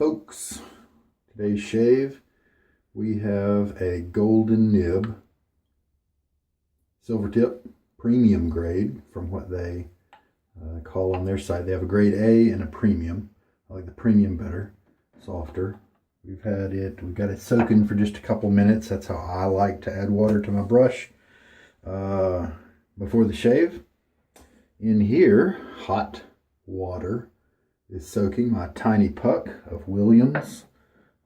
folks. Today's shave, we have a golden nib Silvertip premium grade from what they call on their site. They have a grade A and a premium. I like the premium better, softer. We've got it soaking for just a couple minutes. That's how I like to add water to my brush before the shave. In here, hot water is soaking my tiny puck of Williams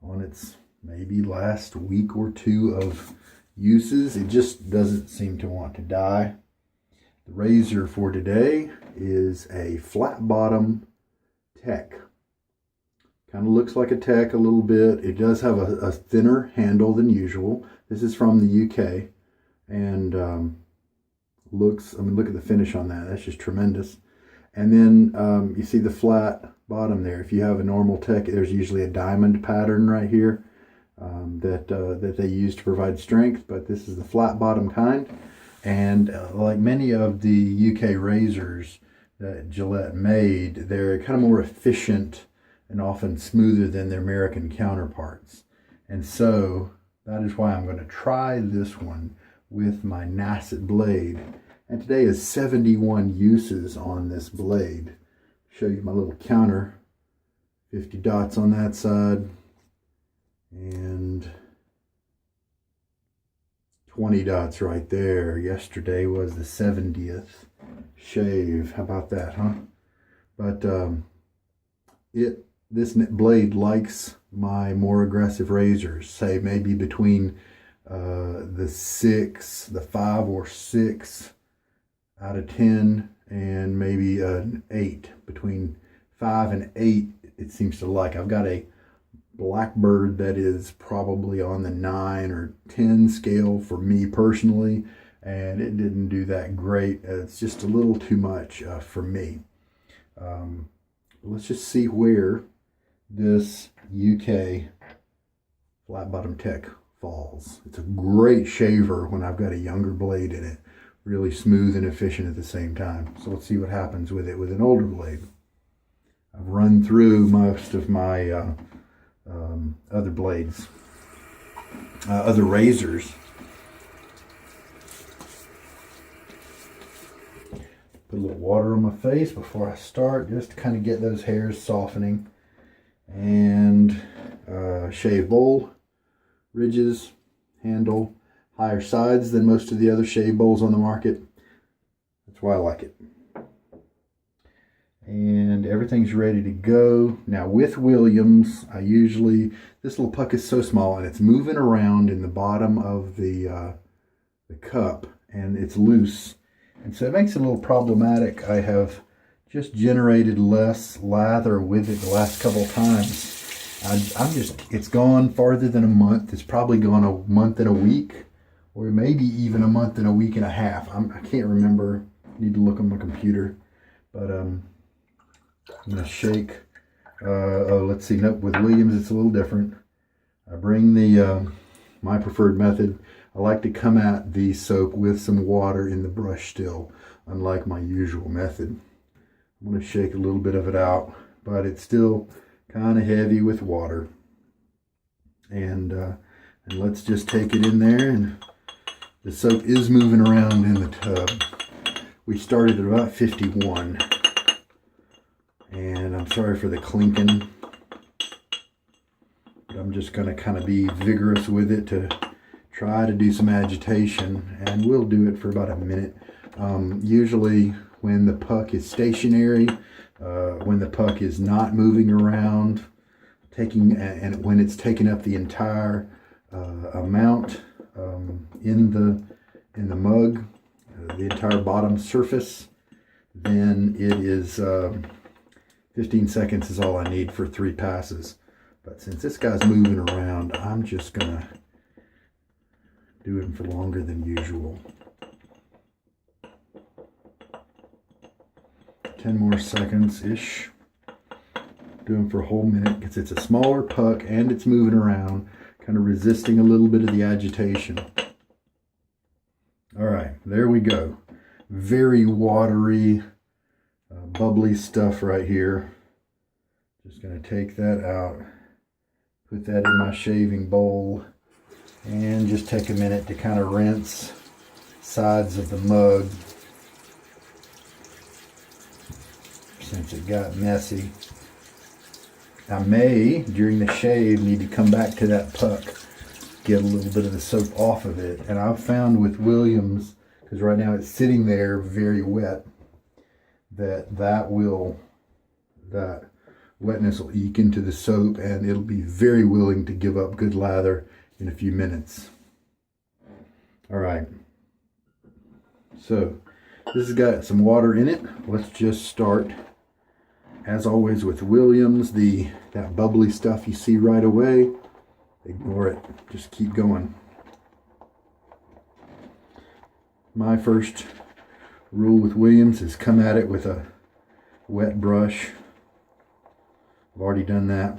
on its maybe last week or two of uses. It just doesn't seem to want to die. The razor for today is a flat bottom Tech. Kind of looks like a Tech a little bit. It does have a thinner handle than usual. This is from the UK, and look at the finish on that. That's just tremendous. And then you see the flat bottom there. If you have a normal Tech, there's usually a diamond pattern right here that they use to provide strength, but this is the flat bottom kind. And like many of the UK razors that Gillette made, they're kind of more efficient and often smoother than their American counterparts. And so that is why I'm going to try this one with my Nacet blade. And today is 71 uses on this blade. Show you my little counter. 50 dots on that side. And 20 dots right there. Yesterday was the 70th shave. How about that, huh? But this blade likes my more aggressive razors. Say maybe between the 5 or 6 out of 10, and maybe an 8. Between 5 and 8 it seems to like. I've got a Blackbird that is probably on the 9 or 10 scale for me personally, and it didn't do that great. It's just a little too much for me. Let's just see where this UK flat bottom Tech falls. It's a great shaver when I've got a younger blade in it. Really smooth and efficient at the same time. So let's see what happens with it with an older blade. I've run through most of my other blades, other razors. Put a little water on my face before I start, just to kind of get those hairs softening. And shave bowl, ridges, handle, higher sides than most of the other shave bowls on the market. That's why I like it. And everything's ready to go. Now with Williams, this little puck is so small and it's moving around in the bottom of the cup, and it's loose. And so it makes it a little problematic. I have just generated less lather with it the last couple of times. It's gone farther than a month. It's probably gone a month and a week, or maybe even a month and a week and a half. I can't remember. Need to look on my computer. But I'm going to shake. Let's see. Nope, with Williams it's a little different. I bring the my preferred method. I like to come at the soap with some water in the brush still, unlike my usual method. I'm going to shake a little bit of it out, but it's still kind of heavy with water. And let's just take it in there, and the soap is moving around in the tub. We started at about 51, and I'm sorry for the clinking, but I'm just going to kind of be vigorous with it to try to do some agitation, and we'll do it for about a minute. Usually when the puck is stationary, when the puck is not moving around, and when it's taking up the entire amount in the mug, the entire bottom surface, then it is 15 seconds is all I need for 3 passes. But since this guy's moving around, I'm just gonna do him for longer than usual. 10 more seconds-ish. Do him for a whole minute, because it's a smaller puck and it's moving around, kind of resisting a little bit of the agitation. All right, there we go. Very watery, bubbly stuff right here. Just going to take that out Put that in my shaving bowl and just take a minute to kind of rinse sides of the mug since it got messy. I may, during the shave, need to come back to that puck, get a little bit of the soap off of it. And I've found with Williams, because right now it's sitting there very wet, that wetness will eke into the soap and it'll be very willing to give up good lather in a few minutes. All right, so this has got some water in it. Let's just start, as always with Williams, that bubbly stuff you see right away, ignore it, just keep going. My first rule with Williams is come at it with a wet brush. I've already done that.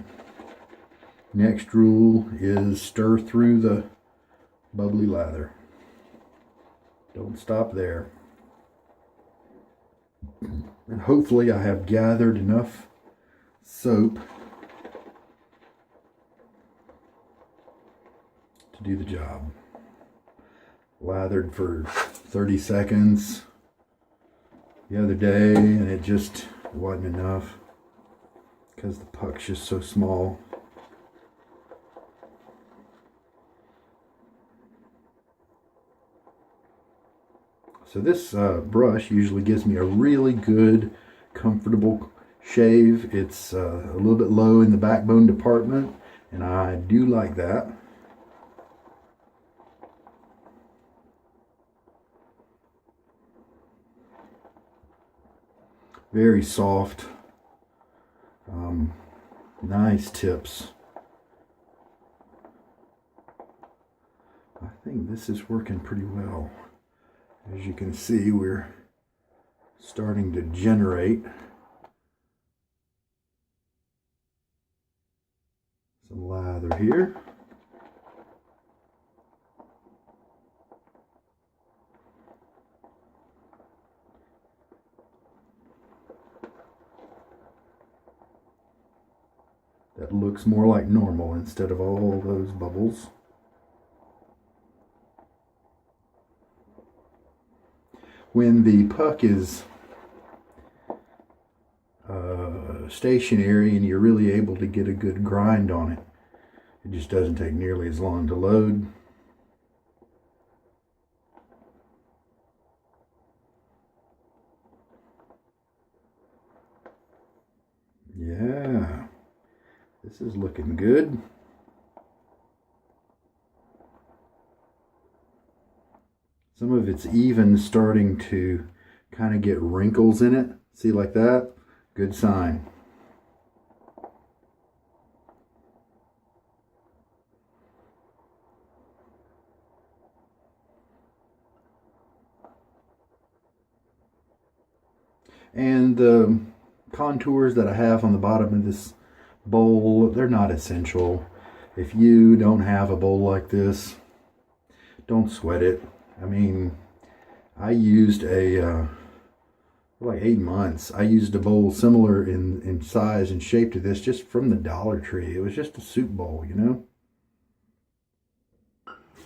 Next rule is stir through the bubbly lather. Don't stop there. And hopefully I have gathered enough soap to do the job. Lathered for 30 seconds the other day and it just wasn't enough because the puck's just so small. So this brush usually gives me a really good, comfortable shave. It's a little bit low in the backbone department, and I do like that. Very soft, nice tips. I think this is working pretty well. As you can see, we're starting to generate some lather here. That looks more like normal instead of all those bubbles. When the puck is stationary and you're really able to get a good grind on it, it just doesn't take nearly as long to load. Yeah, this is looking good. Some of it's even starting to kind of get wrinkles in it. See, like that? Good sign. And the contours that I have on the bottom of this bowl, they're not essential. If you don't have a bowl like this, don't sweat it. I mean, I used for like 8 months, I used a bowl similar in size and shape to this just from the Dollar Tree. It was just a soup bowl, you know?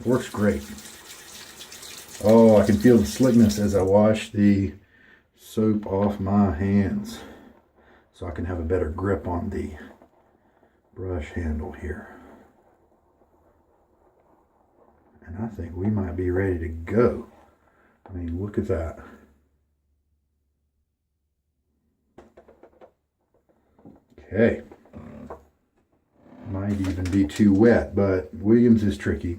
Works great. Oh, I can feel the slickness as I wash the soap off my hands so I can have a better grip on the brush handle here. And I think we might be ready to go. I mean, look at that. Okay. Might even be too wet, but Williams is tricky.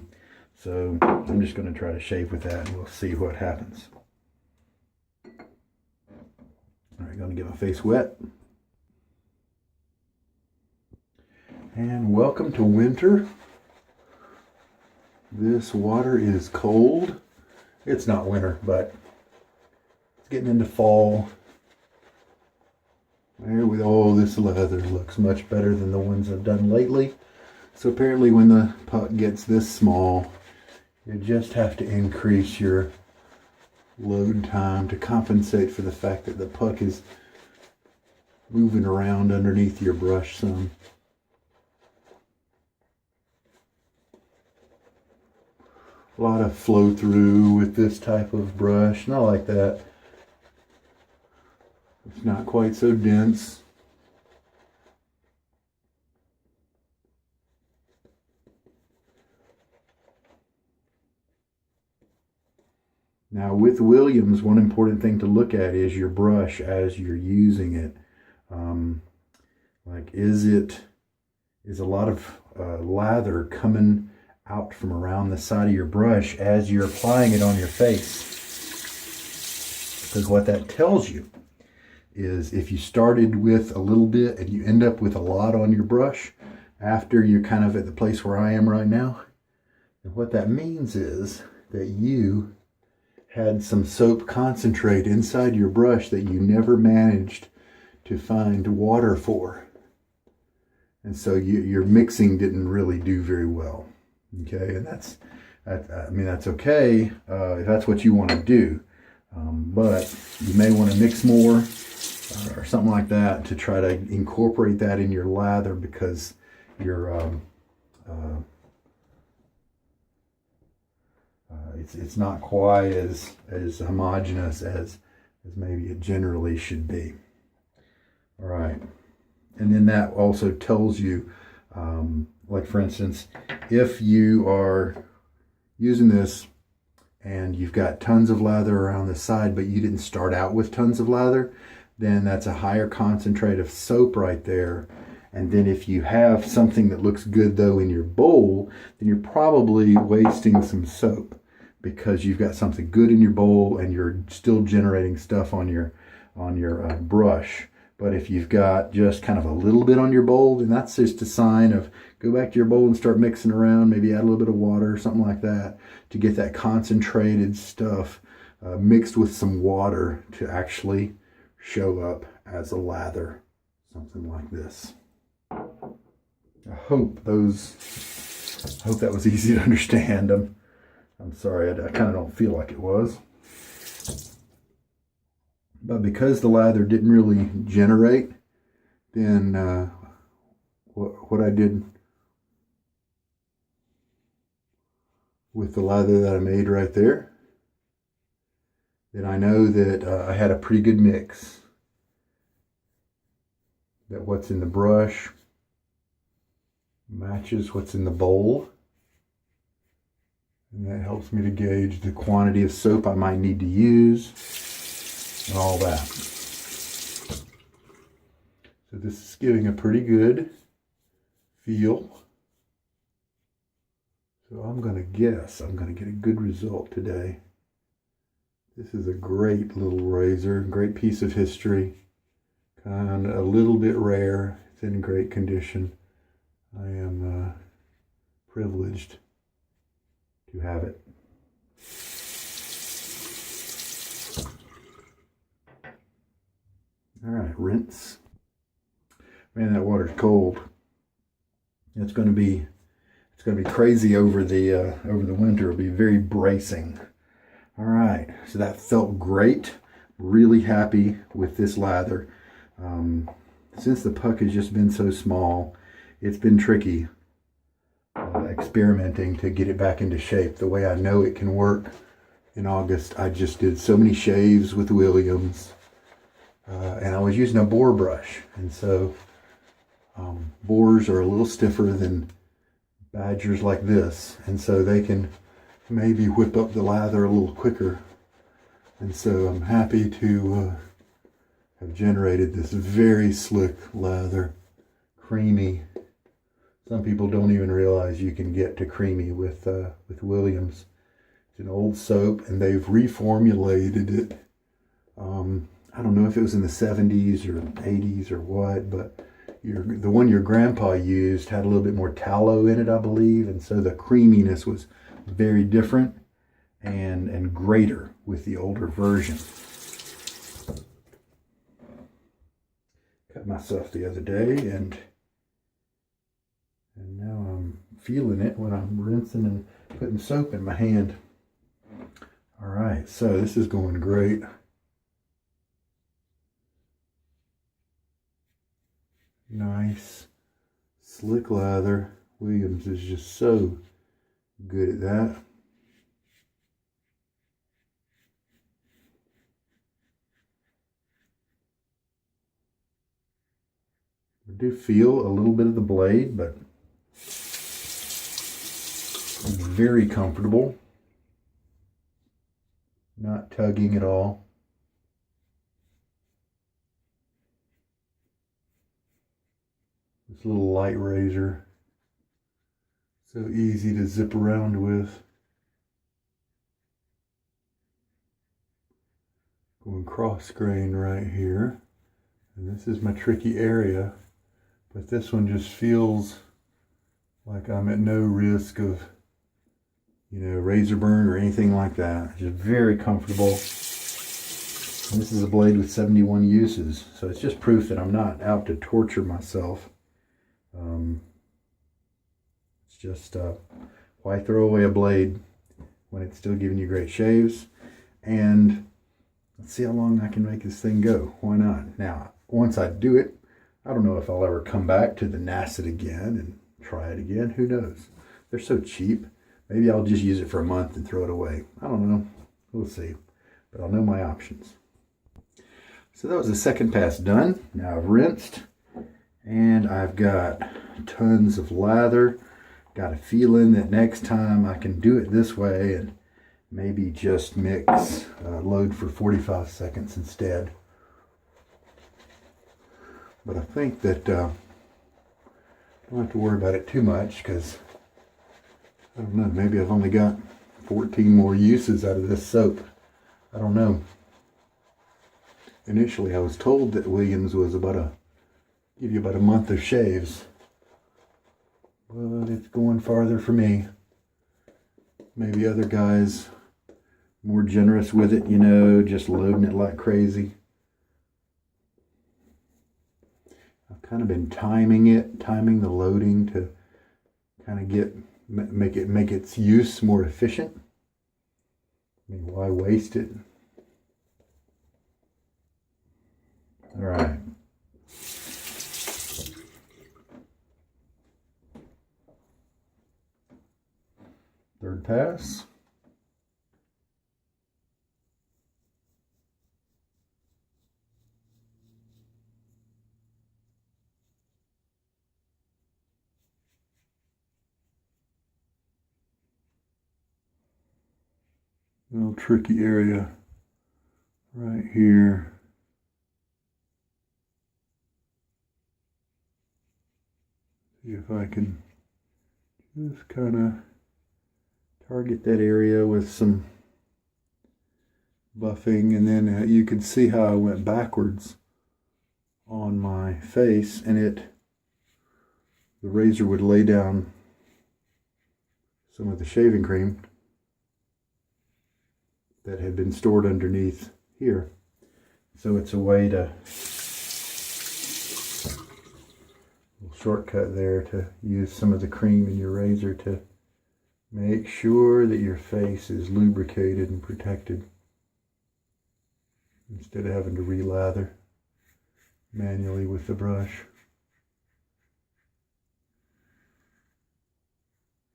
So I'm just going to try to shave with that and we'll see what happens. All right, going to get my face wet. And welcome to winter. This water is cold. It's not winter, but it's getting into fall. There with all this leather looks much better than the ones I've done lately. So apparently when the puck gets this small, you just have to increase your load time to compensate for the fact that the puck is moving around underneath your brush some. A lot of flow through with this type of brush, and I like that. It's not quite so dense. Now with Williams, one important thing to look at is your brush as you're using it. Like, is a lot of lather coming out from around the side of your brush as you're applying it on your face? Because what that tells you is if you started with a little bit and you end up with a lot on your brush after you're kind of at the place where I am right now, and what that means is that you had some soap concentrate inside your brush that you never managed to find water for. And so your mixing didn't really do very well. Okay, and that's okay if that's what you want to do. But you may want to mix more or something like that to try to incorporate that in your lather, because it's not quite as homogeneous as maybe it generally should be. All right, and then that also tells you, like for instance, if you are using this and you've got tons of lather around the side, but you didn't start out with tons of lather, then that's a higher concentrate of soap right there. And then if you have something that looks good though in your bowl, then you're probably wasting some soap, because you've got something good in your bowl and you're still generating stuff on your brush. But if you've got just kind of a little bit on your bowl, then that's just a sign of go back to your bowl and start mixing around, maybe add a little bit of water or something like that to get that concentrated stuff mixed with some water to actually show up as a lather, something like this. I hope that was easy to understand. I'm sorry, I kind of don't feel like it was. But because the lather didn't really generate, then what I did with the lather that I made right there, then I know that I had a pretty good mix. That what's in the brush matches what's in the bowl. And that helps me to gauge the quantity of soap I might need to use and all that. So this is giving a pretty good feel. So I'm going to guess I'm going to get a good result today. This is a great little razor, great piece of history. Kind of a little bit rare. It's in great condition. I am privileged to have it. All right, rinse. Man, that water's cold. It's going to be crazy over the winter. It'll be very bracing. All right, so that felt great. Really happy with this lather. Since the puck has just been so small, it's been tricky experimenting to get it back into shape the way I know it can work. In August, I just did so many shaves with Williams, and I was using a boar brush, and so boars are a little stiffer than badgers like this, and so they can maybe whip up the lather a little quicker. And so I'm happy to have generated this very slick lather, creamy. Some people don't even realize you can get to creamy with Williams. It's an old soap, and they've reformulated it. I don't know if it was in the 70s or 80s or what, but the one your grandpa used had a little bit more tallow in it, I believe, and so the creaminess was very different and greater with the older version. Cut myself the other day, and now I'm feeling it when I'm rinsing and putting soap in my hand. All right, so this is going great. Nice, slick lather. Williams is just so good at that. do feel a little bit of the blade, but it's very comfortable. Not tugging at all. This little light razor. So easy to zip around with. Going cross grain right here. And this is my tricky area. But this one just feels like I'm at no risk of, you know, razor burn or anything like that. Just very comfortable. And this is a blade with 71 uses. So it's just proof that I'm not out to torture myself. It's just, why throw away a blade when it's still giving you great shaves? And let's see how long I can make this thing go. Why not? Now, once I do it, I don't know if I'll ever come back to the Nacet again and try it again. Who knows? They're so cheap. Maybe I'll just use it for a month and throw it away. I don't know. We'll see. But I'll know my options. So that was the second pass done. Now I've rinsed. And I've got tons of lather. Got a feeling that next time I can do it this way and maybe just mix load for 45 seconds instead. But I think that I don't have to worry about it too much because, I don't know, maybe I've only got 14 more uses out of this soap. I don't know. Initially I was told that Williams was give you about a month of shaves. But it's going farther for me. Maybe other guys more generous with it, you know, just loading it like crazy. I've kind of been timing the loading to kind of make its use more efficient. I mean, why waste it? All right. Third pass. Little tricky area right here. See if I can just kind of target that area with some buffing, and then you can see how I went backwards on my face, and the razor would lay down some of the shaving cream that had been stored underneath here. So it's a way to, little shortcut there, to use some of the cream in your razor to make sure that your face is lubricated and protected instead of having to re-lather manually with the brush.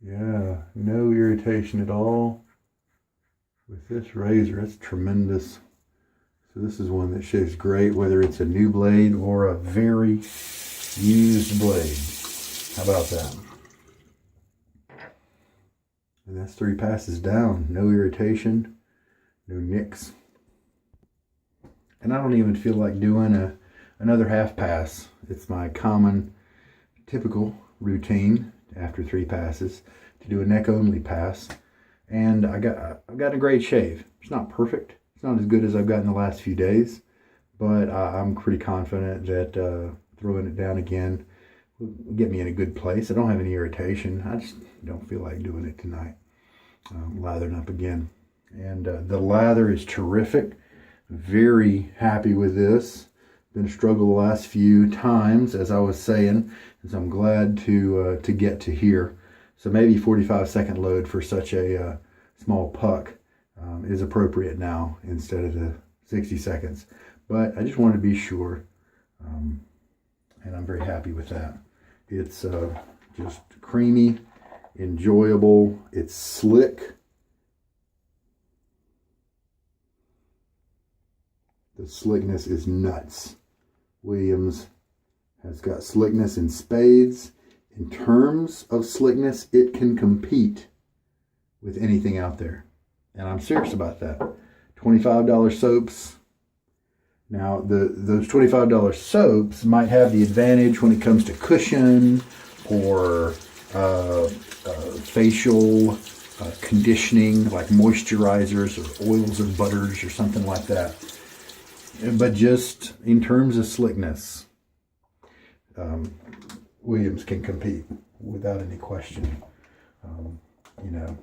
Yeah, no irritation at all with this razor. It's tremendous. So this is one that shaves great whether it's a new blade or a very used blade. How about that? And that's 3 passes down. No irritation, no nicks. And I don't even feel like doing another half pass. It's my common, typical routine after 3 passes to do a neck only pass. And I've got a great shave. It's not perfect. It's not as good as I've gotten the last few days, but I'm pretty confident that throwing it down again will get me in a good place. I don't have any irritation. I just don't feel like doing it tonight. Lathering up again. And the lather is terrific. Very happy with this. Been a struggle the last few times, as I was saying, and so I'm glad to get to here. So maybe 45-second load for such a small puck is appropriate now instead of the 60 seconds. But I just wanted to be sure, and I'm very happy with that. It's just creamy, enjoyable. It's slick. The slickness is nuts. Williams It's got slickness in spades. In terms of slickness, it can compete with anything out there. And I'm serious about that. $25 soaps. Now, those $25 soaps might have the advantage when it comes to cushion or facial conditioning, like moisturizers or oils or butters or something like that. But just in terms of slickness, Williams can compete without any question. You know.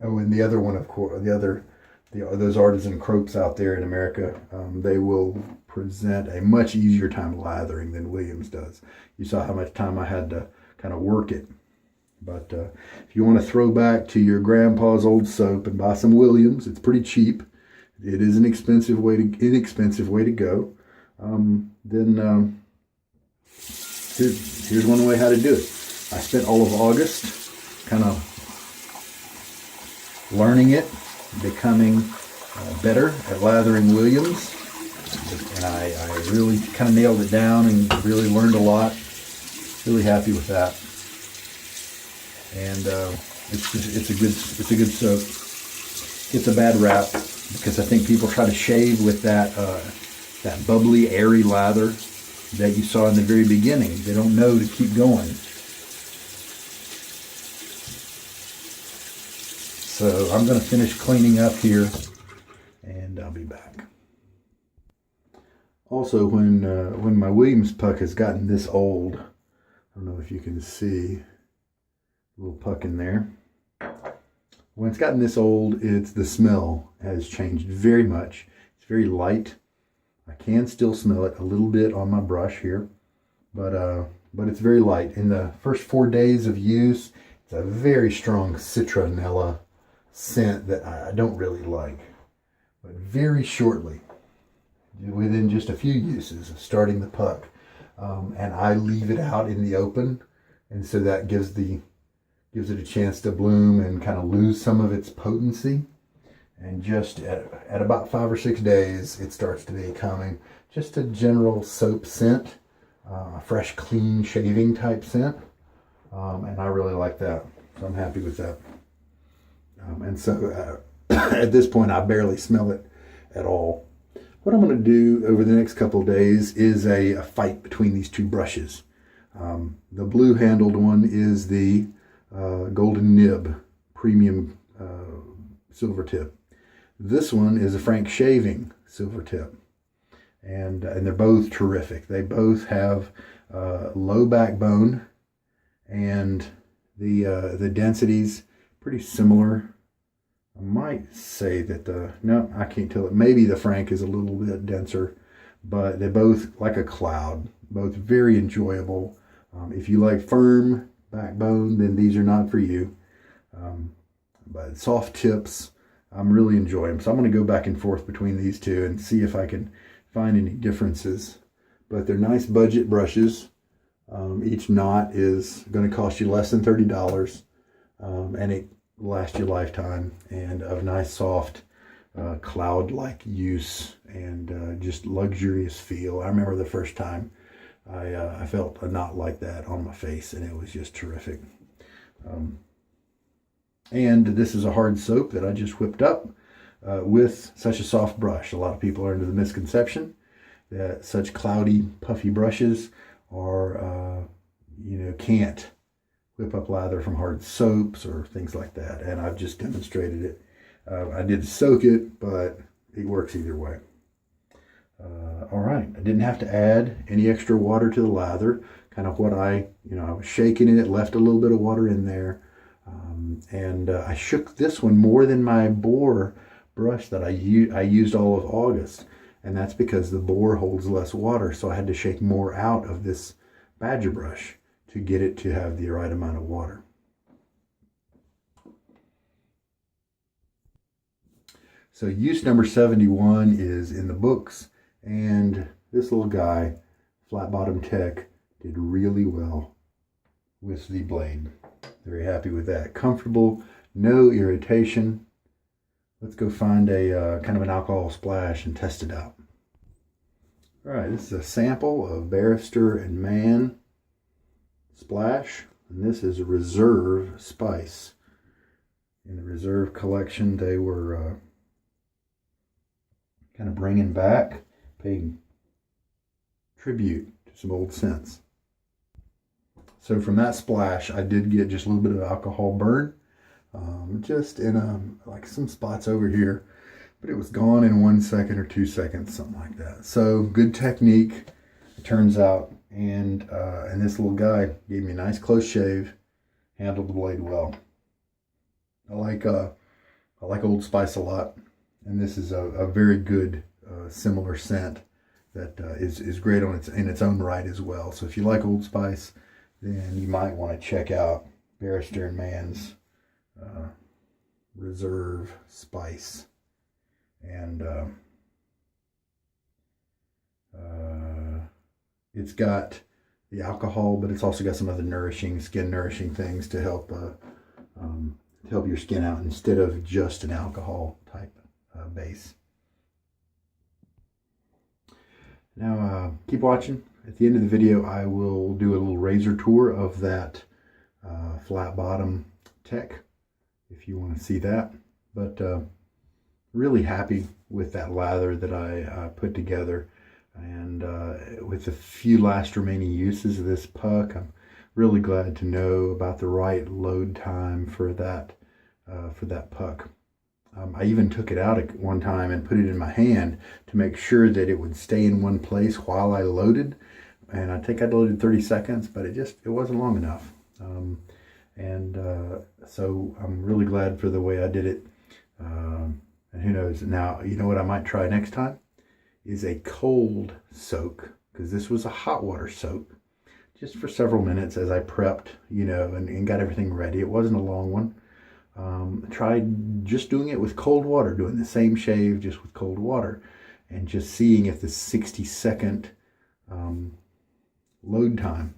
Oh, and the other one, of course, those artisan croaks out there in America, they will present a much easier time lathering than Williams does. You saw how much time I had to kind of work it. But if you want to throw back to your grandpa's old soap and buy some Williams, it's pretty cheap. It is an inexpensive way to go. Then here's one way how to do it. I spent all of August kind of learning it, becoming better at lathering Williams, and I really kind of nailed it down and really learned a lot. Really happy with that, and it's a good soap. It's a bad rap because I think people try to shave with that bubbly, airy lather that you saw in the very beginning. They don't know to keep going. So I'm going to finish cleaning up here, and I'll be back. Also, when my Williams puck has gotten this old, I don't know if you can see a little puck in there. When it's gotten this old, the smell has changed very much. It's very light. I can still smell it a little bit on my brush here, but it's very light. In the first 4 days of use, it's a very strong citronella scent that I don't really like. But very shortly, within just a few uses of starting the puck, and I leave it out in the open, and so that gives it a chance to bloom and kind of lose some of its potency. And just at about 5 or 6 days, it starts to becoming just a general soap scent, a fresh, clean shaving type scent, and I really like that. So I'm happy with that. And so at this point, I barely smell it at all. What I'm going to do over the next couple of days is a fight between these two brushes. The blue handled one is the Golden Nib Premium Silvertip. This one is a Frank Shaving Silvertip. And they're both terrific. They both have low backbone, and the densities pretty similar. I might say that no, I can't tell it. Maybe the Frank is a little bit denser, but they're both like a cloud, both very enjoyable. If you like firm backbone, then these are not for you. But soft tips, I'm really enjoying them. So I'm going to go back and forth between these two and see if I can find any differences. But they're nice budget brushes. Each knot is going to cost you less than $30. And it last your lifetime, and of nice soft cloud-like use and just luxurious feel. I remember the first time I felt a knot like that on my face, and it was just terrific. And this is a hard soap that I just whipped up with such a soft brush. A lot of people are under the misconception that such cloudy, puffy brushes are, can't whip up lather from hard soaps or things like that, and I've just demonstrated it. I did soak it, but it works either way. All right, I didn't have to add any extra water to the lather. Kind of what I was shaking it, left a little bit of water in there, and I shook this one more than my boar brush that I used all of August, and that's because the boar holds less water, so I had to shake more out of this badger brush to get it to have the right amount of water. So use number 71 is in the books, and this little guy, Flat Bottom Tech, did really well with the blade. Very happy with that. Comfortable, no irritation. Let's go find a kind of an alcohol splash and test it out. All right, this is a sample of Barrister and Mann Splash, and this is a reserve spice. In the reserve collection, they were kind of bringing back, paying tribute to some old scents. So from that splash, I did get just a little bit of alcohol burn, just in like some spots over here, but it was gone in 1 second or 2 seconds, something like that. So good technique, it turns out, and this little guy gave me a nice close shave, handled the blade well. I like Old Spice a lot, and this is a very good similar scent that is great in its own right as well. So if you like Old Spice, then you might want to check out Barrister and Mann's Reserve Spice. And it's got the alcohol, but it's also got some other skin nourishing things to help your skin out instead of just an alcohol type base. Now keep watching. At the end of the video, I will do a little razor tour of that flat bottom tech if you want to see that. But really happy with that lather that I put together, and with the few last remaining uses of this puck, I'm really glad to know about the right load time for that puck. I even took it out at one time and put it in my hand to make sure that it would stay in one place while I loaded, and I think I loaded 30 seconds, but it wasn't long enough. So I'm really glad for the way I did it. And who knows, now, you know what I might try next time is a cold soak, because this was a hot water soak, just for several minutes as I prepped, and got everything ready. It wasn't a long one. Tried just doing it with cold water, doing the same shave just with cold water, and just seeing if the 60-second load time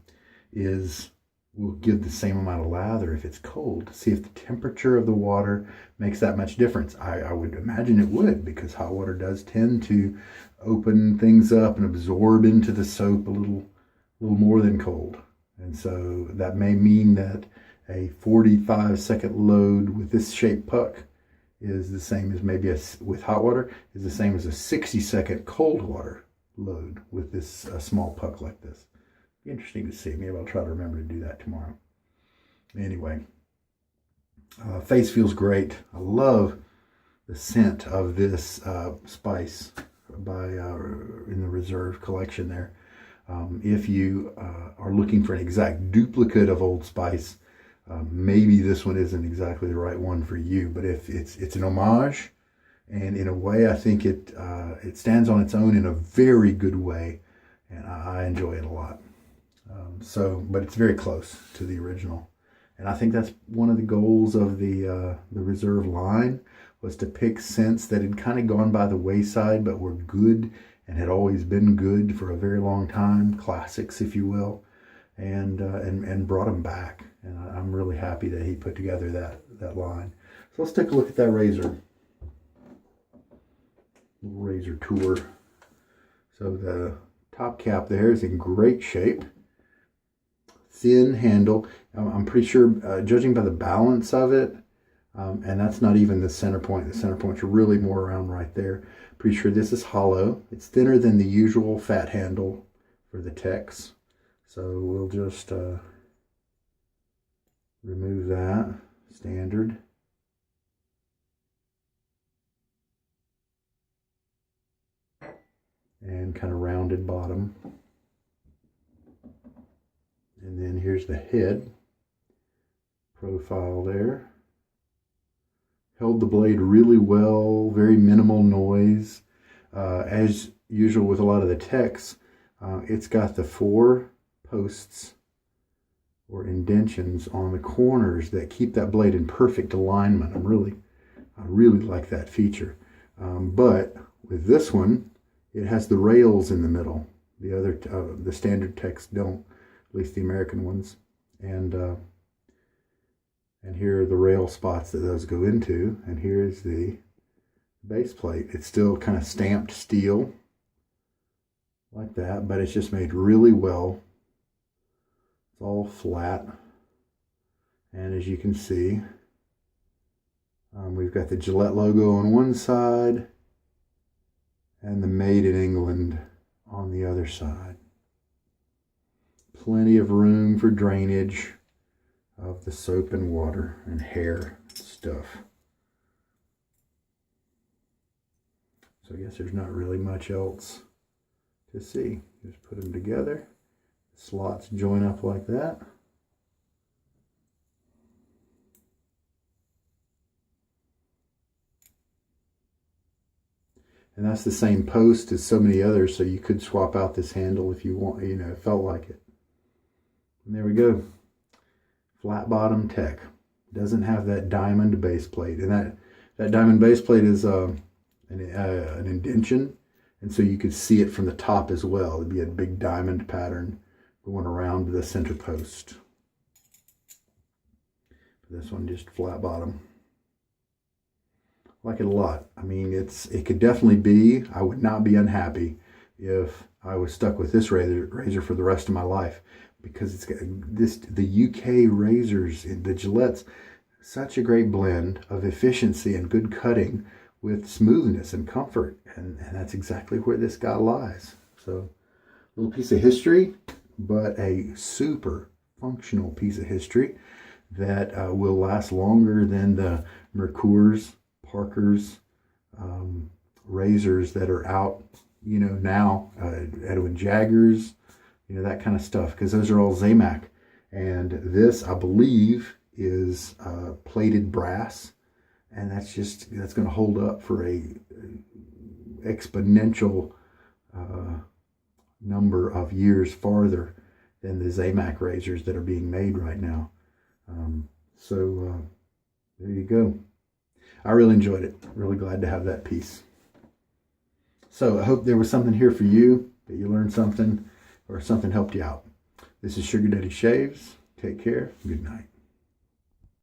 will give the same amount of lather if it's cold, to see if the temperature of the water makes that much difference. I would imagine it would, because hot water does tend to open things up and absorb into the soap a little more than cold. And so that may mean that a 45-second load with this shaped puck is the same as with hot water, is the same as a 60-second cold water load with this small puck like this. Be interesting to see. Maybe I'll try to remember to do that tomorrow. Anyway, face feels great. I love the scent of this spice in the Reserve collection there. If you are looking for an exact duplicate of Old Spice, maybe this one isn't exactly the right one for you, but if it's an homage, and in a way I think it stands on its own in a very good way, and I enjoy it a lot. But it's very close to the original, and I think that's one of the goals of the Reserve line, was to pick scents that had kind of gone by the wayside but were good and had always been good for a very long time, classics if you will, and brought them back. And I'm really happy that he put together that line. So let's take a look at that razor. Razor tour. So the top cap there is in great shape. Thin handle. I'm pretty sure, judging by the balance of it, and that's not even the center point. The center points are really more around right there. Pretty sure this is hollow. It's thinner than the usual fat handle for the techs. So we'll just remove that, standard. And kind of rounded bottom. And then here's the head profile there. Held the blade really well, very minimal noise. As usual with a lot of the techs, it's got the 4 posts or indentions on the corners that keep that blade in perfect alignment. I really like that feature. But with this one, it has the rails in the middle. The other, the standard techs don't, at least the American ones. And here are the rail spots that those go into. And here's the base plate. It's still kind of stamped steel like that, but it's just made really well. It's all flat. And as you can see, we've got the Gillette logo on one side and the Made in England on the other side. Plenty of room for drainage of the soap and water and hair stuff. So I guess there's not really much else to see. Just put them together. The slots join up like that. And that's the same post as so many others, so you could swap out this handle if you want, you know, felt like it. And there we go. Flat bottom tech. Doesn't have that diamond base plate. And that diamond base plate is an indention. And so you could see it from the top as well. It'd be a big diamond pattern going around the center post. This one just flat bottom. Like it a lot. I mean, it could definitely be. I would not be unhappy if I was stuck with this razor for the rest of my life, because it's got the UK razors, the Gillette's, such a great blend of efficiency and good cutting with smoothness and comfort, and that's exactly where this guy lies. So, a little piece of history, but a super functional piece of history that will last longer than the Mercurs, Parkers, razors that are out, you know, now, Edwin Jaggers, you know, that kind of stuff, because those are all Zamac. And this, I believe, is plated brass, and that's going to hold up for a exponential number of years farther than the Zamac razors that are being made right now. There you go. I really enjoyed it. Really glad to have that piece. So I hope there was something here for you, that you learned something or something helped you out. This is Sugar Daddy Shaves. Take care. Good night.